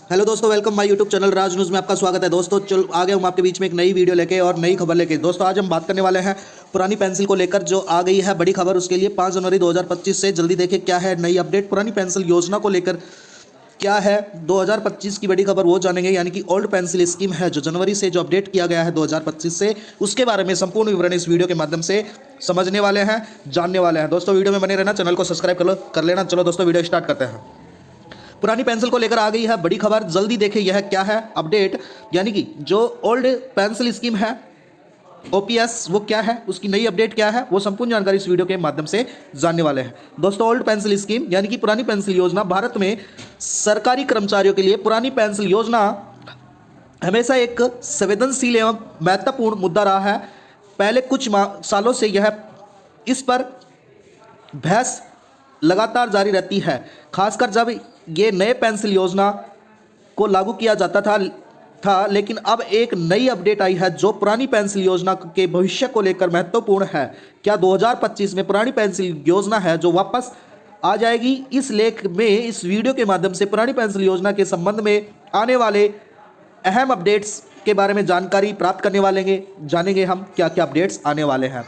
Hello दोस्तों, welcome my YouTube channel Raj news में आपका स्वागत है। दोस्तों चलो आ गए हम आपके बीच में एक नई वीडियो लेके और नई खबर लेके। दोस्तों आज हम बात करने वाले हैं पुरानी पेंसिल को लेकर, जो आ गई है बड़ी खबर। उसके लिए 5 जनवरी 2025 से जल्दी देखिए क्या है नई अपडेट पुरानी पेंसिल योजना को लेकर। क्या है 2025 की बड़ी खबर वो जानेंगे, यानी कि ओल्ड पेंसिल स्कीम है जो जनवरी से जो अपडेट किया गया है 2025 से, उसके बारे में संपूर्ण विवरण इस वीडियो के माध्यम से समझने वाले हैं, जानने वाले हैं। दोस्तों वीडियो में बने रहना, चैनल को सब्सक्राइब कर लेना। चलो दोस्तों वीडियो स्टार्ट करते हैं। पुरानी पेंसिल को लेकर आ गई है बड़ी खबर, जल्दी देखिए यह क्या है अपडेट, यानी कि जो ओल्ड पेंसिल स्कीम है ओपीएस वो क्या है, उसकी नई अपडेट क्या है, वो संपूर्ण जानकारी इस वीडियो के माध्यम से जानने वाले हैं। दोस्तों ओल्ड पेंसिल स्कीम यानी कि पुरानी पेंसिल योजना भारत में सरकारी कर्मचारियों के लिए पुरानी पेंसिल योजना हमेशा एक संवेदनशील एवं महत्वपूर्ण मुद्दा रहा है। पहले कुछ सालों से यह इस पर बहस लगातार जारी रहती है, खासकर जब ये नए पेंसिल योजना को लागू किया जाता था। लेकिन अब एक नई अपडेट आई है जो पुरानी पेंसिल योजना के भविष्य को लेकर महत्वपूर्ण है। क्या 2025 में पुरानी पेंसिल योजना है जो वापस आ जाएगी? इस लेख में, इस वीडियो के माध्यम से पुरानी पेंसिल योजना के संबंध में आने वाले अहम अपडेट्स के बारे में जानकारी प्राप्त करने वाले जानेंगे हम क्या क्या अपडेट्स आने वाले हैं।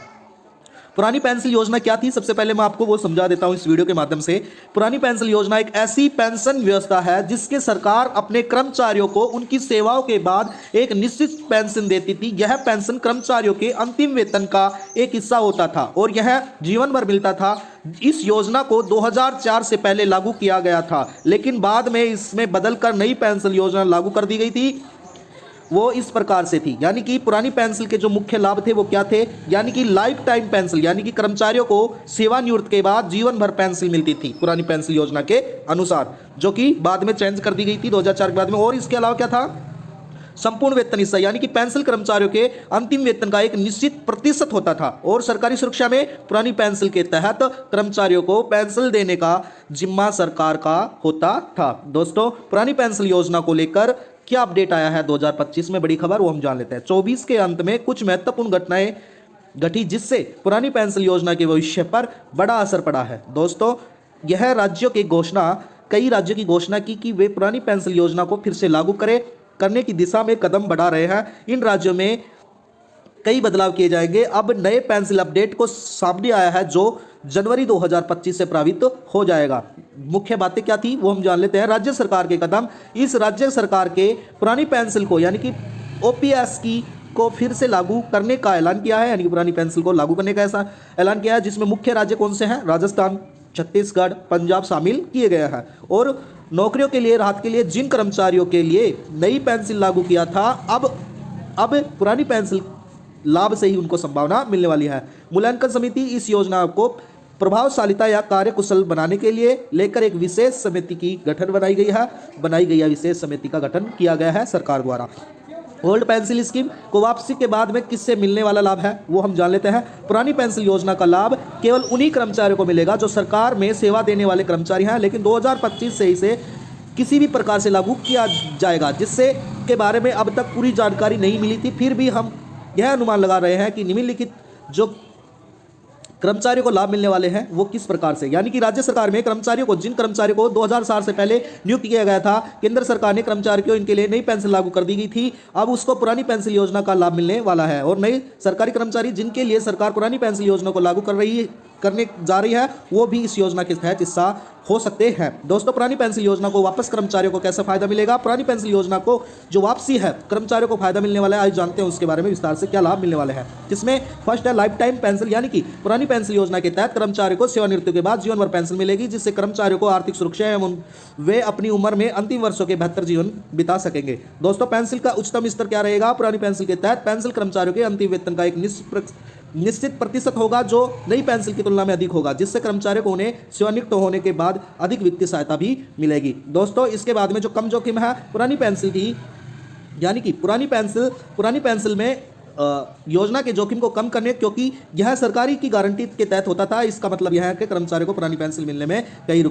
पुरानी पेंसिल योजना क्या थी, सबसे पहले मैं आपको वो समझा देता हूं इस वीडियो के माध्यम से। पुरानी पेंसिल योजना एक ऐसी पेंशन व्यवस्था है जिसके सरकार अपने कर्मचारियों को उनकी सेवाओं के बाद एक निश्चित पेंशन देती थी। यह पेंशन कर्मचारियों के अंतिम वेतन का एक हिस्सा होता था और यह जीवन भर मिलता था। इस योजना को 2004 से पहले लागू किया गया था, लेकिन बाद में इसमें बदलकर नई पेंशन योजना लागू कर दी गई थी। वो इस प्रकार से थी, यानी कि पुरानी पेंसिल के जो मुख्य लाभ थे वो क्या थे, यानी कि लाइफ टाइम पेंसिल, यानी कि कर्मचारियों को सेवानिवृत्ति के बाद जीवन भर पेंसिल मिलती थी पुरानी पेंसिल योजना के अनुसार, जो कि बाद में चेंज कर दी गई थी 2004 के बाद में। और इसके अलावा क्या था, संपूर्ण वेतन हिस्सा, यानी कि पेंसिल कर्मचारियों के अंतिम वेतन का एक निश्चित प्रतिशत होता था। और सरकारी सुरक्षा में पुरानी पेंसिल के तहत कर्मचारियों को पेंसिल देने का जिम्मा सरकार का होता था। दोस्तों पुरानी पेंसिल योजना को लेकर क्या अपडेट आया है 2025 में, बड़ी खबर वो हम जान लेते हैं। 24 के अंत में कुछ महत्वपूर्ण घटनाएं घटी जिससे पुरानी पेंसिल योजना के भविष्य पर बड़ा असर पड़ा है। दोस्तों यह कई राज्यों की घोषणा की कि वे पुरानी पेंसिल योजना को फिर से लागू करने की दिशा में कदम बढ़ा रहे हैं। इन राज्यों में कई बदलाव किए जाएंगे। अब नए पेंसिल अपडेट को सामने आया है जो जनवरी 2025 से प्रभावित हो जाएगा। मुख्य बातें क्या थी वो हम जान लेते हैं। राज्य सरकार के कदम, इस राज्य सरकार के पुरानी पेंसिल को यानी कि ओपीएस को फिर से लागू करने का ऐलान किया है, यानी कि पुरानी पेंसिल को लागू करने का ऐसा ऐलान किया है, जिसमें मुख्य राज्य कौन से हैं, राजस्थान, छत्तीसगढ़, पंजाब शामिल किए गए हैं। और नौकरियों के लिए राहत के लिए जिन कर्मचारियों के लिए नई पेंसिल लागू किया था, अब पुरानी पेंसिल लाभ से ही उनको संभावना मिलने वाली है। मूल्यांकन समिति इस योजना को प्रभावशालिता या कार्यकुशल बनाने के लिए लेकर एक विशेष समिति की गठन बनाई गई है। विशेष समिति का गठन किया गया है सरकार द्वारा। ओल्ड पेंसिल स्कीम को वापसी के बाद में किससे मिलने वाला लाभ है वो हम जान लेते हैं। पुरानी पेंसिल योजना का लाभ केवल उन्हीं कर्मचारियों को मिलेगा जो सरकार में सेवा देने वाले कर्मचारी हैं, लेकिन 2025 से इसे किसी भी प्रकार से लागू किया जाएगा, जिससे के बारे में अब तक पूरी जानकारी नहीं मिली थी। फिर भी हम यह अनुमान लगा रहे हैं कि निम्नलिखित जो कर्मचारियों को लाभ मिलने वाले हैं वो किस प्रकार से, यानी कि राज्य सरकार में कर्मचारियों को, जिन कर्मचारियों को 2004 से पहले नियुक्त किया गया था, केंद्र सरकार ने कर्मचारियों को इनके लिए नई पेंसिल लागू कर दी गई थी। अब उसको पुरानी पेंसिल योजना का लाभ मिलने वाला है। और नए सरकारी कर्मचारी जिनके लिए सरकार पुरानी पेंसिल योजना को लागू करने जा रही है वो भी इस योजना के तहत हिस्सा हो सकते हैं। दोस्तों पुरानी पेंसिल योजना को वापस कर्मचारियों को कैसे फायदा मिलेगा, पुरानी पेंसिल योजना को जो वापसी है कर्मचारियों को फायदा मिलने वाला है, आज जानते हैं उसके बारे में विस्तार से क्या लाभ मिलने वाले हैं। जिसमें फर्स्ट है लाइफ टाइम पेंसिल, यानी कि पुरानी पेंसिल योजना के तहत कर्मचारियों को सेवानिवृत्ति के बाद जीवन भर पेंसिल मिलेगी, जिससे कर्मचारियों को आर्थिक सुरक्षा एवं वे अपनी उम्र में अंतिम वर्षों के बेहतर जीवन बिता सकेंगे। दोस्तों पेंसिल का उच्चतम स्तर क्या रहेगा, पुरानी पेंसिल के तहत पेंसिल कर्मचारियों के अंतिम वेतन का एक निश्चित प्रतिशत होगा जो नई पेंसिल की तुलना में अधिक होगा, जिससे कर्मचारियों को उन्हें सेवानिवृत्त होने के बाद अधिक वित्तीय सहायता भी मिलेगी। दोस्तों इसके बाद में जो कम जोखिम है पुरानी पेंसिल थी, यानी कि पुरानी पेंसिल में योजना के जोखिम को कम करने, क्योंकि यह सरकारी की गारंटी के तहत होता था। इसका मतलब यह है कि कर्मचारियों को पुरानी पेंसिल मिलने में कोई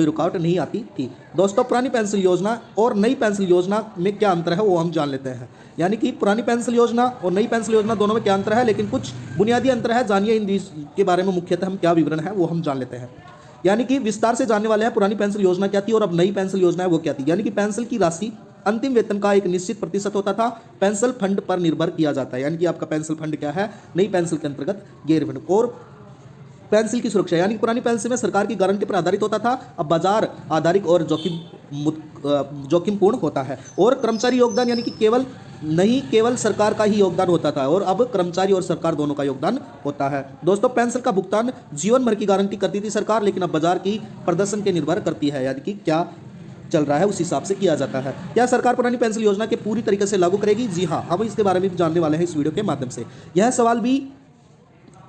रुकावट नहीं आती थी। दोस्तों पुरानी पेंसिल योजना और नई पेंसिल योजना में क्या अंतर है वो हम जान लेते हैं, यानी कि पुरानी पेंसिल योजना और नई पेंसिल योजना दोनों में क्या अंतर है, लेकिन कुछ बुनियादी अंतर है, जानिए इन के बारे में मुख्यतः हम क्या विवरण है वो हम जान लेते हैं। यानी कि विस्तार से जानने वाले हैं पुरानी पेंशन योजना क्या थी और अब नई पेंशन योजना है वो क्या थी। यानी कि पेंशन की राशि अंतिम वेतन का एक निश्चित प्रतिशत होता था, पेंशन फंड पर निर्भर किया जाता है। यानी कि आपका पेंशन फंड क्या है, नई पेंशन के अंतर्गत गैर फंड। और पेंशन की सुरक्षा, यानी कि पुरानी पेंशन में सरकार की गारंटी पर आधारित होता था, अब बाजार आधारित और जोखिमपूर्ण होता है। और कर्मचारी योगदान, यानी कि केवल सरकार का ही योगदान होता था और अब कर्मचारी और सरकार दोनों का योगदान होता है। दोस्तों, पेंशन का भुगतान जीवन भर की गारंटी करती थी सरकार, लेकिन अब बाजार की प्रदर्शन के निर्भर करती है, यानी कि क्या चल रहा है उस हिसाब से किया जाता है। क्या सरकार पुरानी पेंशन योजना के पूरी तरीके से लागू करेगी? जी हाँ, हम इसके बारे में भी जानने वाले हैं इस वीडियो के माध्यम से। यह सवाल भी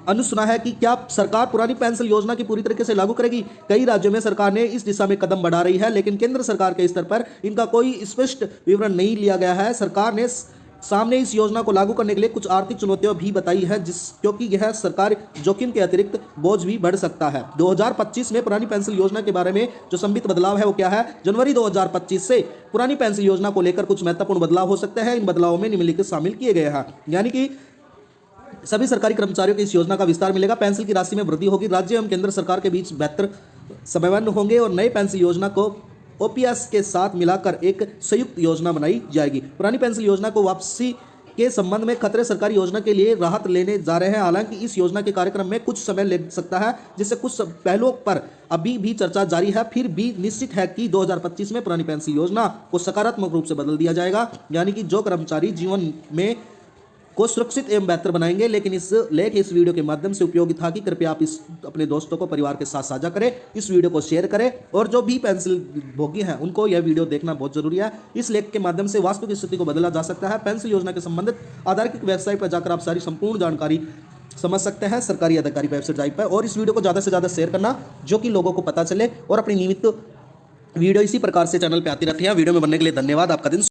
अनुसुना है कि क्या सरकार पुरानी पेंशन योजना की पूरी तरीके से लागू करेगी। कई राज्यों में सरकार ने इस दिशा में कदम बढ़ा रही है, लेकिन केंद्र सरकार के स्तर पर इनका कोई स्पष्ट विवरण नहीं लिया गया है। सरकार ने सामने इस योजना को लागू करने के लिए कुछ आर्थिक चुनौतियां भी बताई है, क्योंकि यह सरकार जोखिम के अतिरिक्त बोझ भी बढ़ सकता है। 2025 में पुरानी पेंशन योजना के बारे में जो संबित बदलाव है वो क्या है? जनवरी 2025 से पुरानी पेंशन योजना को लेकर कुछ महत्वपूर्ण बदलाव हो सकते हैं। इन बदलावों में निम्नलिखित शामिल किए गए हैं। यानी कि सभी सरकारी कर्मचारियों को इस योजना का विस्तार मिलेगा, पेंशन की राशि में वृद्धि होगी, राज्य एवं केंद्र सरकार के बीच बेहतर समन्वय होंगे और नए पेंशन योजना को ओपीएस के साथ मिलाकर एक संयुक्त योजना बनाई जाएगी। पुरानी पेंशन योजना को वापसी के संबंध में खतरे सरकारी योजना के लिए राहत लेने जा रहे हैं। हालांकि इस योजना के कार्यक्रम में कुछ समय लग सकता है, जिससे कुछ पहलुओं पर अभी भी चर्चा जारी है। फिर भी निश्चित है कि 2025 में पुरानी पेंशन योजना को सकारात्मक रूप से बदल दिया जाएगा, यानी कि जो कर्मचारी जीवन में को सुरक्षित एवं बेहतर बनाएंगे। लेकिन इस वीडियो के माध्यम से उपयोगी था कि कृपया आप इस अपने दोस्तों को, परिवार के साथ साझा करें, इस वीडियो को शेयर करें और जो भी पेंशन भोगी हैं उनको यह वीडियो देखना बहुत जरूरी है। इस लेख के माध्यम से वास्तविक स्थिति को बदला जा सकता है। पेंशन योजना के संबंधित आधिकारिक वेबसाइट पर जाकर आप सारी संपूर्ण जानकारी समझ सकते हैं, सरकारी अधिकारी वेबसाइट पर। और इस वीडियो को ज़्यादा से ज़्यादा शेयर करना, जो कि लोगों को पता चले। और अपनी नियमित वीडियो इसी प्रकार से चैनल पर आती रहती है। वीडियो में बनने के लिए धन्यवाद। आपका दिन